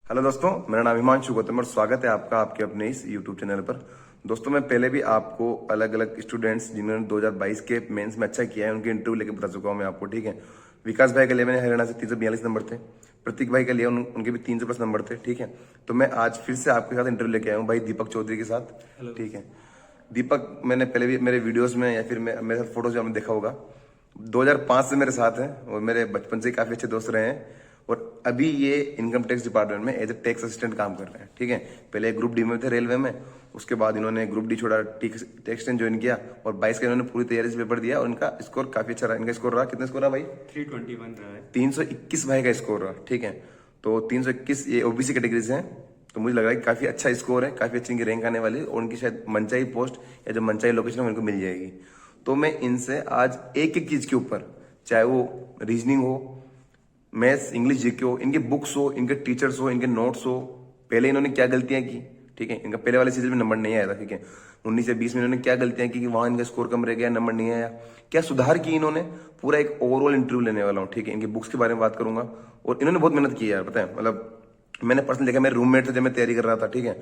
Hello दोस्तों, मेरा नाम हिमांशु गौतम और स्वागत है आपका आपके अपने इस यूट्यूब चैनल पर। दोस्तों, मैं पहले भी आपको अलग अलग स्टूडेंट्स जिन्होंने 2022 के मेंस में अच्छा किया है उनके इंटरव्यू लेके बता चुका हूं मैं आपको। ठीक है, विकास भाई के लिए मैंने हरियाणा से 342 नंबर थे, प्रतीक भाई के लिए उनके भी 300 प्लस नंबर थे। ठीक है, तो मैं आज फिर से आपके साथ इंटरव्यू लेके आया हूँ भाई दीपक चौधरी के साथ। ठीक है, दीपक मैंने पहले भी मेरे वीडियोस में या फिर मेरे साथ फोटोज आपने देखा होगा, 2005 से मेरे साथ हैं और मेरे बचपन से काफी अच्छे दोस्त रहे हैं। और अभी ये इनकम टैक्स डिपार्टमेंट में एज ए टैक्स असिस्टेंट काम कर रहे हैं। ठीक है, पहले ग्रुप डी में थे रेलवे में, उसके बाद इन्होंने ग्रुप डी छोड़ा, टैक्स ज्वाइन किया और 22 का इन्होंने पूरी तैयारी से पेपर दिया और इनका स्कोर काफी अच्छा रहा। इनका स्कोर रहा, कितना स्कोर रहा भाई? 321 रहा है। 321 भाई का स्कोर रहा। ठीक है, तो 321 ये ओबीसी कैटेगरी से है, तो मुझे लग रहा है कि काफी अच्छा स्कोर है, काफी अच्छी इनकी रैंक आने वाली है और उनकी शायद मनचाही पोस्ट या जो मनचाही लोकेशन है उनको मिल जाएगी। तो मैं इनसे आज एक एक चीज के ऊपर, चाहे वो रीजनिंग हो, मैथ्स, इंग्लिश, जीके हो, इनके बुक्स हो, इनके टीचर्स हो, इनके नोट्स हो, पहले इन्होंने क्या गलतियां की। ठीक है, इनका पहले वाले सीजन में नंबर नहीं आया था। ठीक है, 19 या 20 में इन्होंने क्या गलतियां की कि वहां इनका स्कोर कम रह गया, नंबर नहीं आया, क्या सुधार की इन्होंने, पूरा एक ओवरऑल इंटरव्यू लेने वाला हूँ। ठीक है, इनके बुक्स के बारे में बात करूंगा और इन्होंने बहुत मेहनत की यार, पता है, मतलब मैंने पर्सनल देखा, मेरे रूममेट थे जब मैं तैयारी कर रहा था। ठीक है,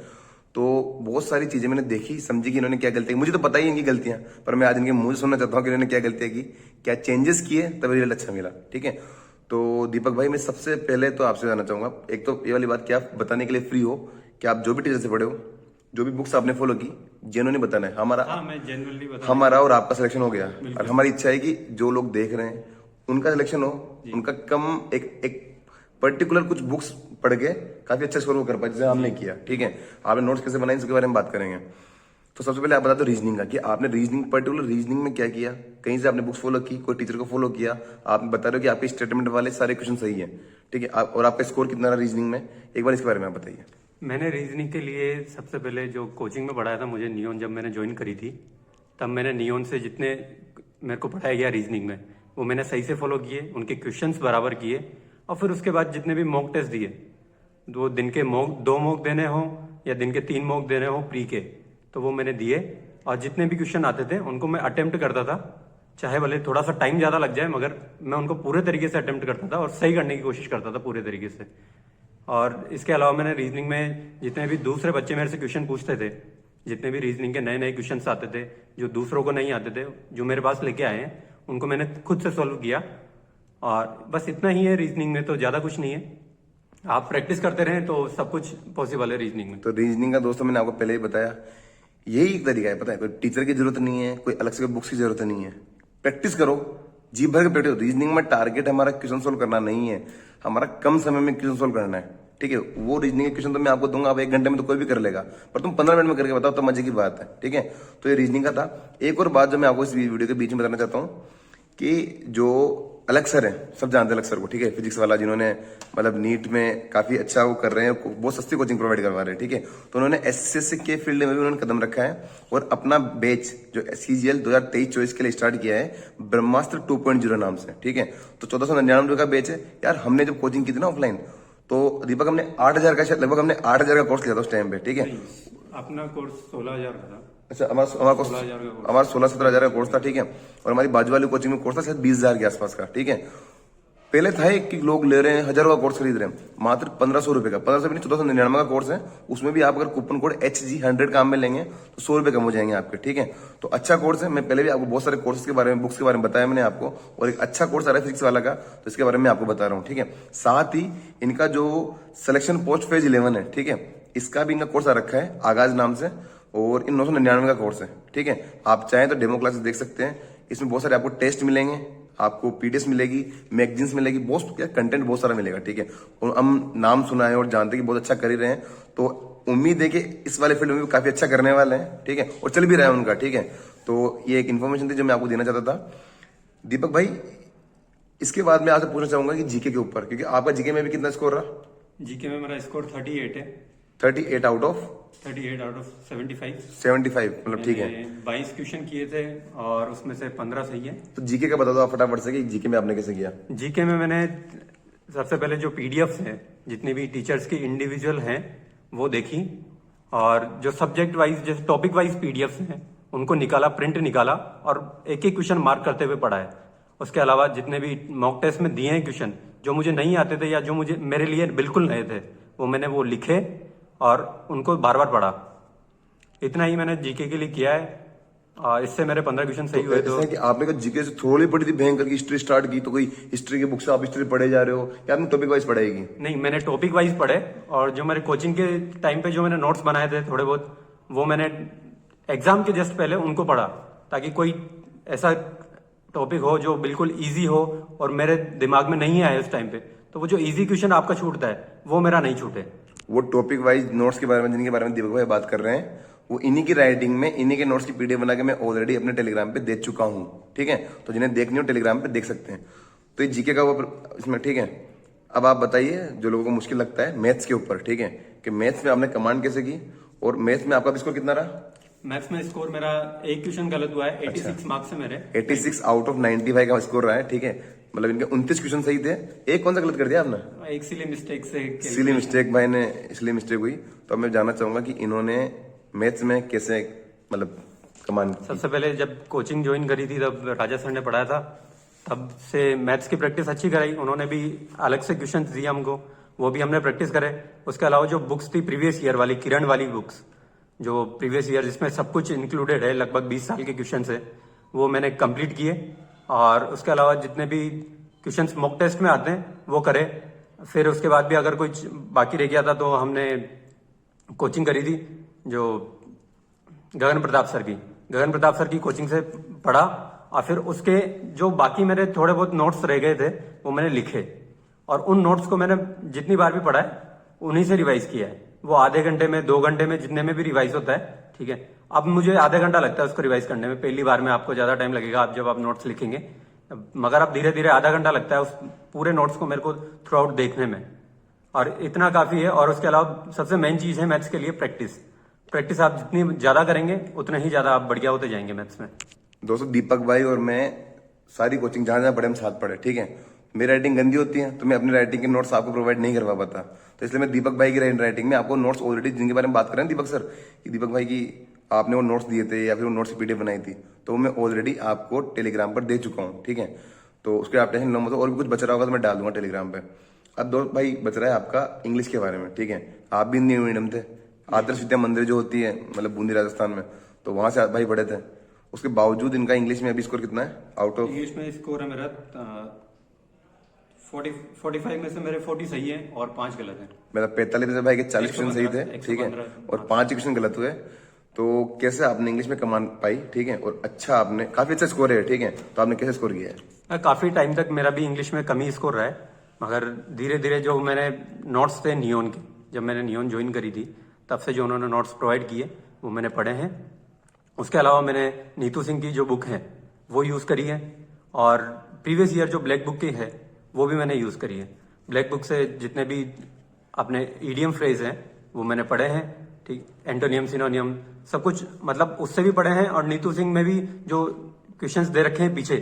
तो बहुत सारी चीजें मैंने देखी, समझी कि इन्होंने क्या गलतियां, मुझे तो पता ही इनकी गलतियां, पर मैं आज इनके मुंह से सुनना चाहता हूँ कि इन्होंने क्या गलतियां की, क्या चेंजेस किए, तब रिजल्ट अच्छा मिला। ठीक है, तो दीपक भाई मैं सबसे पहले तो आपसे जानना चाहूंगा, एक तो ये वाली बात कि आप बताने के लिए फ्री हो कि आप जो भी टीचर से पढ़े हो, जो भी बुक्स आपने फॉलो की, जेन्युइनली बताना है। मैं जेन्युइनली बता हमारा और आपका सिलेक्शन हो गया और हमारी इच्छा है कि जो लोग देख रहे हैं उनका सिलेक्शन हो, उनका कम एक पर्टिकुलर कुछ बुक्स पढ़ के काफी अच्छा स्कोर कर पाए, जैसे हमने किया। ठीक है, आपने नोट्स कैसे बनाए इसके बारे में बात करेंगे। तो सबसे पहले आप बता दो रीजनिंग का, कि आपने रीजनिंग, पर्टिकुलर रीजनिंग में क्या किया, कहीं से आपने बुक्स फॉलो की, कोई टीचर को फॉलो किया, आप बता रहे हो कि आपके स्टेटमेंट वाले सारे क्वेश्चन सही है। ठीक है, और आपका स्कोर कितना रहा रीजनिंग में, एक बार इसके बारे में आप बताइए। मैंने रीजनिंग के लिए सबसे पहले जो कोचिंग में पढ़ाया था मुझे नियोन, जब मैंने ज्वाइन करी थी तब मैंने नियोन से जितने मेरे को पढ़ाया गया रीजनिंग में वो मैंने सही से फॉलो किए, उनके क्वेश्चंस बराबर किए और फिर उसके बाद जितने भी मॉक टेस्ट दिए, दो दिन के मॉक, 2 मॉक देने हो या दिन के 3 मॉक देने हो प्री के, तो वो मैंने दिए और जितने भी क्वेश्चन आते थे उनको मैं अटेम्प्ट करता था, चाहे भले थोड़ा सा टाइम ज्यादा लग जाए मगर मैं उनको पूरे तरीके से अटेम्प्ट करता था और सही करने की कोशिश करता था पूरे तरीके से। और इसके अलावा मैंने रीजनिंग में जितने भी दूसरे बच्चे मेरे से क्वेश्चन पूछते थे, जितने भी रीजनिंग के नए नए क्वेश्चन आते थे जो दूसरों को नहीं आते थे, जो मेरे पास लेके आए हैं उनको मैंने खुद से सॉल्व किया। और बस इतना ही है रीजनिंग में, तो ज्यादा कुछ नहीं है। आप प्रैक्टिस करते रहें तो सब कुछ पॉसिबल है रीजनिंग में। तो रीजनिंग का दोस्तों मैंने आपको पहले ही बताया, यही एक तरीका है, पता है, कोई टीचर की जरूरत नहीं है, कोई अलग से बुक्स की जरूरत नहीं है। प्रैक्टिस करो, जी भर के प्रैक्टिस। रीजनिंग में टारगेट हमारा क्वेश्चन सोल्व करना नहीं है, हमारा कम समय में क्वेश्चन सोल्व करना है। ठीक है, वो रीजनिंग के क्वेश्चन तो मैं आपको दूंगा, आप 1 घंटे में तो कोई भी कर लेगा, पर तुम 15 मिनट में करके बताओ तो मजे की बात है। ठीक है, तो ये रीजनिंग का था। एक और बात जो मैं आपको इस वीडियो के बीच में बताना चाहता हूँ कि जो अलग सर है, सब जानते हैं अलग सर को। ठीक है, फिजिक्स वाला, जिन्होंने मतलब नीट में काफी अच्छा वो कर रहे हैं, बहुत सस्ती कोचिंग प्रोवाइड करवा रहे हैं। ठीक है, तो उन्होंने एसएससी के फील्ड में भी उन्होंने कदम रखा है और अपना बैच जो सीजीएल 2023-24 के लिए स्टार्ट किया है ब्रह्मास्त्र 2.0 नाम से। ठीक है, तो 1499 का बैच है यार। हमने जब कोचिंग की थी ना ऑफलाइन, तो दीपक हमने 8000 का, लगभग हमने 8000 का कोर्स लिया था उस टाइम पे। ठीक है, अपना कोर्स 16,000 का था। अच्छा, हमारा 16-17 हजार का कोर्स था। ठीक है, और हमारी बाजू वाली कोचिंग में कोर्स था शायद 20,000 के आसपास का। ठीक है, पहले था कि लोग ले रहे हैं हजारों का कोर्स खरीद रहे हैं, मात्र 1500 रुपए का, 1500 नहीं 1499 का कोर्स है। उसमें भी आप अगर कूपन कोड HG100 काम में लेंगे तो 100 रुपए कम हो जाएंगे आपके। ठीक है, तो अच्छा कोर्स है। मैं पहले भी आपको बहुत सारे कोर्सेज के बारे में, बुक्स के बारे में बताया मैंने आपको, और एक अच्छा कोर्स आ रहा है फिजिक्स वाला का, तो इसके बारे में आपको बता रहा हूँ। ठीक है, साथ ही इनका जो सिलेक्शन पोस्ट फेज 11 है, ठीक है, इसका भी इनका कोर्स आ रखा है आगाज नाम से, और इन 999 का कोर्स है। ठीक है, आप चाहें तो डेमो क्लासेस देख सकते हैं। इसमें बहुत सारे आपको टेस्ट मिलेंगे, आपको पीडीएफ मिलेगी, मैगजीन्स मिलेगी, बहुत कंटेंट बहुत सारा मिलेगा। ठीक है, और हम नाम सुना है और जानते हैं कि बहुत अच्छा कर ही रहे हैं, तो उम्मीद है कि इस वाले फील्ड में भी काफी अच्छा करने वाले हैं। ठीक है, और चल भी रहा है उनका। ठीक है, तो ये एक इन्फॉर्मेशन थी जो मैं आपको देना चाहता था दीपक भाई। इसके बाद मैं आपसे पूछना चाहूंगा कि जीके के ऊपर, क्योंकि आपका जीके में भी कितना स्कोर रहा? जीके में मेरा स्कोर 38 है। 38 आउट ऑफ 75। 75, मतलब ठीक है। 22 क्वेश्चन किए थे और उसमें से 15 सही है। तो जीके का बता दो आप फटाफट से कि जीके में आपने कैसे किया? जीके में मैंने सबसे पहले जो पीडीएफ है, जितनी भी टीचर्स की इंडिविजुअल हैं वो देखी, और जो सब्जेक्ट वाइज, जैसे टॉपिक वाइज पीडीएफ हैं उनको निकाला, प्रिंट निकाला और एक एक क्वेश्चन मार्क करते हुए पढ़ा है। उसके अलावा जितने भी मॉक टेस्ट में दिए हैं क्वेश्चन, जो मुझे नहीं आते थे या जो मुझे मेरे लिए बिल्कुल नए थे, वो मैंने वो लिखे और उनको बार बार पढ़ा। इतना ही मैंने जीके के लिए किया है। इससे मेरे 15 क्वेश्चन सही हुए। ऐसा तो है कि आपने कहा जीके से थोड़ी पढ़ी थी भयंकर की हिस्ट्री स्टार्ट की, तो कोई हिस्ट्री की बुक से आप हिस्ट्री पढ़े जा रहे हो या आपने टॉपिक वाइज पढ़ाएगी? नहीं, मैंने टॉपिक वाइज पढ़े और जो मेरे कोचिंग के टाइम पे जो मैंने नोट्स बनाए थे थोड़े बहुत, वो मैंने एग्जाम के जस्ट पहले उनको पढ़ा, ताकि कोई ऐसा टॉपिक हो जो बिल्कुल इजी हो और मेरे दिमाग में नहीं आए उस टाइम पे, तो वो जो इजी क्वेश्चन आपका छूटता है वो मेरा नहीं छूटे। वो टॉपिक वाइज नोट्स के बारे में जिनके बारे में दीपक भाई बात कर रहे हैं, वो इन्हीं की राइटिंग में इन्हीं के नोट्स की पीडीएफ बना के मैं ऑलरेडी अपने टेलीग्राम पे दे चुका हूँ, ठीक है। तो जिन्हें देखनी हो टेलीग्राम पे देख सकते हैं। तो ये जीके का वो इसमें, ठीक है। अब आप बताइए जो लोगों को मुश्किल लगता है मैथ्स के ऊपर, ठीक है, कि मैथ्स में आपने कमांड कैसे की और मैथ्स में आपका स्कोर कितना रहा? मैथ्स में स्कोर मेरा एक क्वेश्चन गलत हुआ है, 86 मार्क्स है मेरे। 86 आउट ऑफ 95 का स्कोर रहा है, ठीक है। मतलब इनके 29 क्वेश्चन सही थे, एक कौन सा गलत कर दिया आपने? एक सिली मिस्टेक से। सिली मिस्टेक भाई ने, इसलिए मिस्टेक हुई। तो अब मैं जानना चाहूंगा कि इन्होंने मैथ्स में कैसे मतलब कमांड की? सबसे पहले जब कोचिंग ज्वाइन करी थी तब राजा सर ने पढ़ाया था, तब से मैथ्स की प्रैक्टिस अच्छी कराई। उन्होंने भी अलग से क्वेश्चन दिए हमको, वो भी हमने प्रैक्टिस करे। उसके अलावा जो बुक्स थी प्रीवियस ईयर वाली, किरण वाली बुक्स, जो प्रीवियस ईयर जिसमें सब कुछ इंक्लूडेड है, लगभग 20 साल के क्वेश्चन है, वो मैंने कंप्लीट किए। और उसके अलावा जितने भी क्वेश्चंस मॉक टेस्ट में आते हैं वो करे। फिर उसके बाद भी अगर कुछ बाकी रह गया था तो हमने कोचिंग करी थी जो गगन प्रताप सर की कोचिंग से पढ़ा। और फिर उसके जो बाकी मेरे थोड़े बहुत नोट्स रह गए थे वो मैंने लिखे, और उन नोट्स को मैंने जितनी बार भी पढ़ा है उन्हीं से रिवाइज किया है। वो आधे घंटे में, 2 घंटे में, जितने में भी रिवाइज होता है, ठीक है। अब मुझे आधा घंटा लगता है उसको रिवाइज करने में। पहली बार में आपको ज्यादा टाइम लगेगा आप जब आप नोट्स लिखेंगे, मगर अब धीरे धीरे आधा घंटा लगता है उस पूरे नोट्स को मेरे को थ्रू आउट देखने में, और इतना काफी है। और उसके अलावा सबसे मेन चीज है मैथ्स के लिए प्रैक्टिस आप जितनी ज्यादा करेंगे उतना ही ज्यादा आप बढ़िया होते जाएंगे मैथ्स में। दोस्तों दीपक भाई और मैं सारी कोचिंग जहां जहां पढ़े हम साथ पढ़े, ठीक है। मेरी राइटिंग गंदी होती है तो मैं अपनी राइटिंग के नोट्स आपको प्रोवाइड नहीं करवा पाता, तो इसलिए मैं दीपक भाई की राइटिंग में आपको नोट्स ऑलरेडी जिनके बारे में बात कर रहे हैं दीपक सर, कि दीपक भाई की आपने वो नोट्स दिए थे या फिर वो नोट्स की पीडीएफ बनाई थी, तो वो मैं ऑलरेडी आपको टेलीग्राम पर दे चुका हूँ, ठीक है। तो उसके आप टेंशन न मत, और भी कुछ बच रहा होगा तो मैं डाल दूंगा टेलीग्राम पे। अब दोस्त भाई बच रहा है आपका इंग्लिश के बारे में, ठीक है। आप भी हिंदी मीडियम थे, आदर्श विद्या मंदिर जो होती है मतलब बूंदी राजस्थान में, तो वहां से भाई पढ़े थे। उसके बावजूद इनका इंग्लिश में अभी स्कोर कितना है आउट ऑफ? इंग्लिश में स्कोर है मेरा 45 में से मेरे 40 सही है और 5 गलत है। मेरा 45 में से भाई के 40 क्वेश्चन सही थे, ठीक है, और 5 क्वेश्चन गलत हुए। तो कैसे आपने इंग्लिश में कमान पाई, ठीक है, और अच्छा आपने काफी अच्छा स्कोर है, ठीक है, तो आपने कैसे स्कोर किया है? काफी टाइम तक मेरा भी इंग्लिश में कम ही स्कोर रहा है, मगर धीरे धीरे जो मैंने नोट्स थे नियोन के, जब मैंने नियोन ज्वाइन करी थी तब से जो उन्होंने नोट्स प्रोवाइड किए वो मैंने पढ़े हैं। उसके अलावा मैंने नीतू सिंह की जो बुक है वो यूज करी है, और प्रीवियस ईयर जो ब्लैक बुक की है वो भी मैंने यूज करी है। ब्लैक बुक से जितने भी अपने ईडियम फ्रेज हैं वो मैंने पढ़े हैं, ठीक, एंटोनियम सिनोनियम सब कुछ मतलब उससे भी पढ़े हैं। और नीतू सिंह में भी जो क्वेश्चंस दे रखे हैं पीछे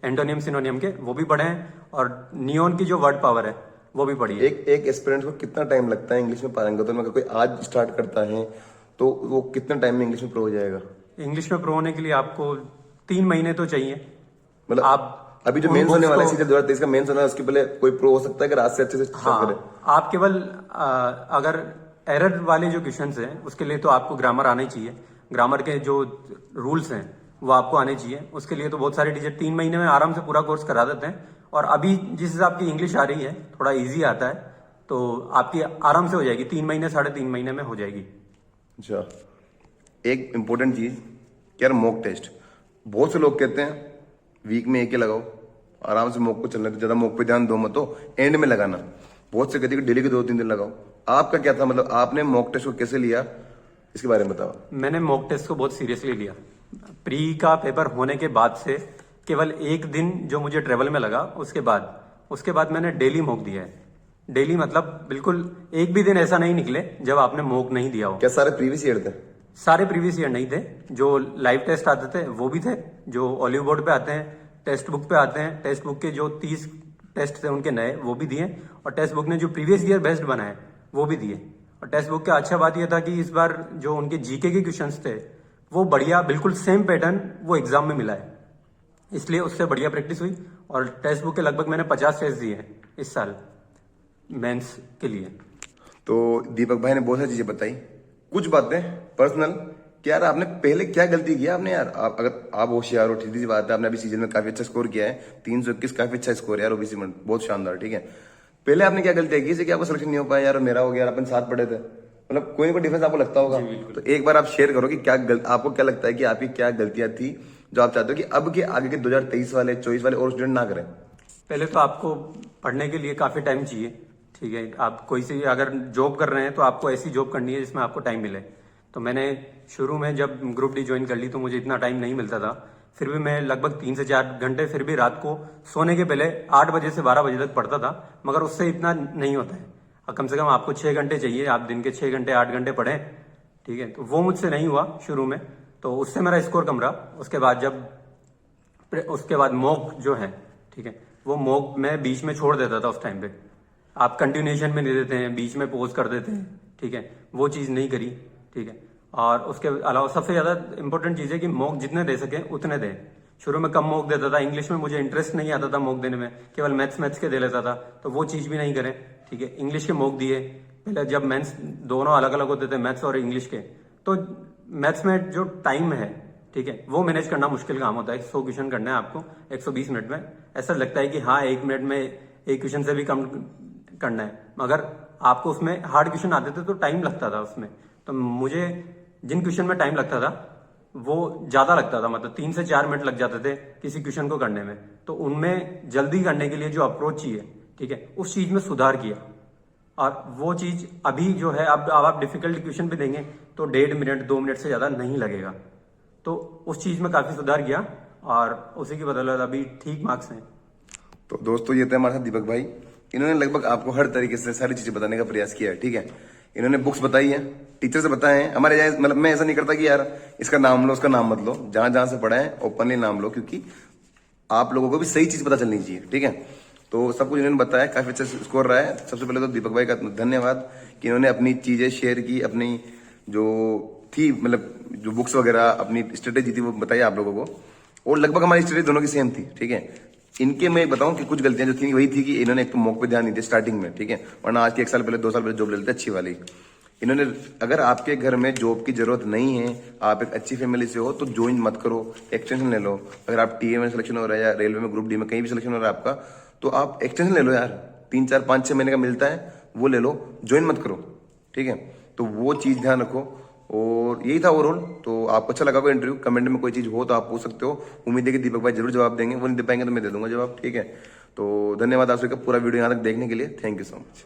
एंटोनियम सिनोनियम के वो भी पढ़े हैं, और नियोन की जो वर्ड पावर है वो भी पढ़ी है। एक एस्पिरेंट को कितना टाइम लगता है इंग्लिश में पारंगत होने में? अगर कोई आज स्टार्ट करता है तो वो कितना टाइम में इंग्लिश में प्रो हो जाएगा? इंग्लिश में प्रो होने के लिए आपको 3 महीने तो चाहिए। मतलब आप अभी जो मेंस होने वाला है सीधे 2023 का मेंस होना है, उसके पहले कोई प्रो हो सकता है अगर आज से अच्छे से स्टार्ट करे? आप केवल अगर एरर वाले जो क्वेश्चंस हैं उसके लिए तो आपको ग्रामर आना ही चाहिए। ग्रामर के जो रूल्स हैं वो आपको आने चाहिए। उसके लिए तो बहुत सारे टीचर 3 महीने में आराम से पूरा कोर्स करा देते हैं, और अभी जिस हिसाब की इंग्लिश आ रही है थोड़ा इजी आता है तो आपकी आराम से हो जाएगी, 3 महीने 3.5 महीने में हो जाएगी। अच्छा, एक इम्पोर्टेंट चीज यार, मॉक टेस्ट। बहुत से लोग कहते हैं वीक में एक ही लगाओ, आराम से मॉक को चलने दो, ज्यादा मॉक पे ध्यान दो मत, तो एंड में लगाना। बहुत से कहते हैं कि डेली के 2-3 दिन लगाओ। आपका क्या था, मतलब आपने मॉक टेस्ट को कैसे लिया, इसके बारे में बताओ। मैंने मॉक टेस्ट को बहुत सीरियसली लिया। प्री का पेपर होने के बाद से केवल एक दिन जो मुझे ट्रेवल में लगा, उसके बाद मैंने डेली मॉक दिया है। डेली मतलब बिल्कुल एक भी दिन ऐसा नहीं निकले जब आपने मॉक नहीं दिया हो। क्या सारे प्रीवियस ईयर थे? सारे प्रीवियस ईयर नहीं थे, जो लाइव टेस्ट आते थे वो भी थे, जो ऑलिव बोर्ड पे आते हैं, टेक्स्ट बुक पे आते हैं, टेक्स्ट बुक के जो 30 टेस्ट थे उनके नए वो भी दिए, और टेक्स्ट बुक ने जो प्रीवियस ईयर बेस्ड बनाए वो भी दिए। और टेक्स्ट बुक का अच्छा बात यह था कि इस बार जो उनके जीके के क्वेश्चंस थे वो बढ़िया, बिल्कुल सेम पैटर्न वो एग्जाम में मिला है, इसलिए उससे बढ़िया प्रैक्टिस हुई। और टेक्स्ट बुक के लगभग मैंने 50 टेस्ट दिए हैं इस साल मेंस के लिए। तो दीपक भाई ने बहुत सारी चीजें बताई, कुछ बातें पर्सनल कि यार आपने पहले क्या गलती किया आपने यार, अगर आप होशियार हो, सीधी सी बात है, आपने अभी सीजन में काफी अच्छा स्कोर किया है, 321 काफी अच्छा स्कोर है यार ओबीसी में, बहुत शानदार, ठीक है। पहले आपने क्या गलती की कि आपको सिलेक्शन नहीं हो पाया यार, और मेरा हो गया, अपन साथ पढ़े थे, मतलब कोई ना कोई डिफरेंस आपको लगता होगा। तो एक बार आप शेयर करो कि आपको क्या लगता है कि आपकी क्या गलतियां थी जो आप चाहते हो कि अब के आगे के 2023 वाले 24 वाले और स्टूडेंट ना करें। पहले तो आपको पढ़ने के लिए काफ़ी टाइम चाहिए, ठीक है। आप कोई सी अगर जॉब कर रहे हैं तो आपको ऐसी जॉब करनी है जिसमें आपको टाइम मिले। तो मैंने शुरू में जब ग्रुप डी ज्वाइन कर ली तो मुझे इतना टाइम नहीं मिलता था, फिर भी मैं लगभग 3 से 4 घंटे फिर भी रात को सोने के पहले 8 बजे से 12 बजे तक पढ़ता था, मगर उससे इतना नहीं होता है। कम से कम आपको 6 घंटे चाहिए, आप दिन के 6 घंटे 8 घंटे पढ़ें, ठीक है। तो वो मुझसे नहीं हुआ शुरू में, तो उससे मेरा स्कोर कम रहा। उसके बाद मॉक जो है, ठीक है, वो मॉक मैं बीच में छोड़ देता था उस टाइम पे। आप कंटिन्यूएशन में नहीं देते हैं, बीच में पोज कर देते हैं, ठीक है, वो चीज़ नहीं करी, ठीक है। और उसके अलावा सबसे ज़्यादा इंपॉर्टेंट चीज़ है कि मॉक जितने दे सके उतने दें। शुरू में कम मॉक देता था, इंग्लिश में मुझे इंटरेस्ट नहीं आता था मॉक देने में, केवल मैथ्स के दे लेता था, तो वो चीज़ भी नहीं करें, ठीक है। इंग्लिश के मॉक दिए पहले, जब मेंस दोनों अलग अलग होते थे मैथ्स और इंग्लिश के, तो मैथ्स में जो टाइम है, ठीक है, वो मैनेज करना मुश्किल काम होता है। 100 क्वेश्चन करना है आपको 120 मिनट में, ऐसा लगता है कि हाँ 1 मिनट में एक क्वेश्चन से भी कम करना है, मगर आपको उसमें हार्ड क्वेश्चन आते थे तो टाइम लगता था उसमें। तो मुझे जिन क्वेश्चन में टाइम लगता था वो ज्यादा लगता था, मतलब 3 से 4 मिनट लग जाते थे किसी क्वेश्चन को करने में। तो उनमें जल्दी करने के लिए जो अप्रोच चाहिए, ठीक है, उस चीज में सुधार किया। और वो चीज अभी जो है, अब आप डिफिकल्ट क्वेश्चन भी देंगे तो 1.5 मिनट 2 मिनट से ज्यादा नहीं लगेगा। तो उस चीज में काफी सुधार किया और उसी की बदौलत अभी ठीक मार्क्स हैं। तो दोस्तों ये थे हमारे साथ दीपक भाई, इन्होंने लगभग आपको हर तरीके से सारी चीजें बताने का प्रयास किया है, ठीक है। इन्होंने बुक्स बताई है, टीचर से बताए हैं, हमारे यहाँ मतलब मैं ऐसा नहीं करता कि यार इसका नाम लो उसका नाम मत लो, जहां जहां से पढ़ा है ओपनली नाम लो, क्योंकि आप लोगों को भी सही चीज पता चलनी चाहिए, ठीक है। तो सब कुछ इन्होंने बताया, काफी अच्छा स्कोर रहा है। सबसे पहले तो दीपक भाई का धन्यवाद कि इन्होंने अपनी चीजें शेयर की, अपनी जो थी मतलब जो बुक्स वगैरह अपनी स्ट्रेटेजी थी वो बताई आप लोगों को, और लगभग हमारी स्ट्रेटेजी दोनों की सेम थी, ठीक है। इनके मैं बताऊं कि कुछ गलतियां जो थी वही थी कि इन्होंने एक तो मॉक पे ध्यान नहीं दिया स्टार्टिंग में, ठीक है, वरना आज के 1 साल पहले 2 साल पहले जॉब ले लेते अच्छी वाली। इन्होंने, अगर आपके घर में जॉब की जरूरत नहीं है, आप एक अच्छी फैमिली से हो, तो ज्वाइन मत करो, एक्सटेंशन ले लो। अगर आप टीए में सिलेक्शन हो रहा है या रेलवे में ग्रुप डी में कहीं भी सिलेक्शन हो रहा है आपका, तो आप एक्सटेंशन ले लो यार, 3 4 5 6 महीने का मिलता है, वो ले लो, ज्वाइन मत करो, ठीक है। तो वो चीज ध्यान रखो। और यही था ओवरऑल। तो आपको अच्छा लगा कोई इंटरव्यू, कमेंट में कोई चीज हो तो आप पूछ सकते हो, उम्मीद है कि दीपक भाई जरूर जवाब देंगे, वो नहीं दे पाएंगे तो मैं दे दूंगा जवाब, ठीक है। तो धन्यवाद आप सबका पूरा वीडियो यहाँ तक देखने के लिए, थैंक यू सो मच।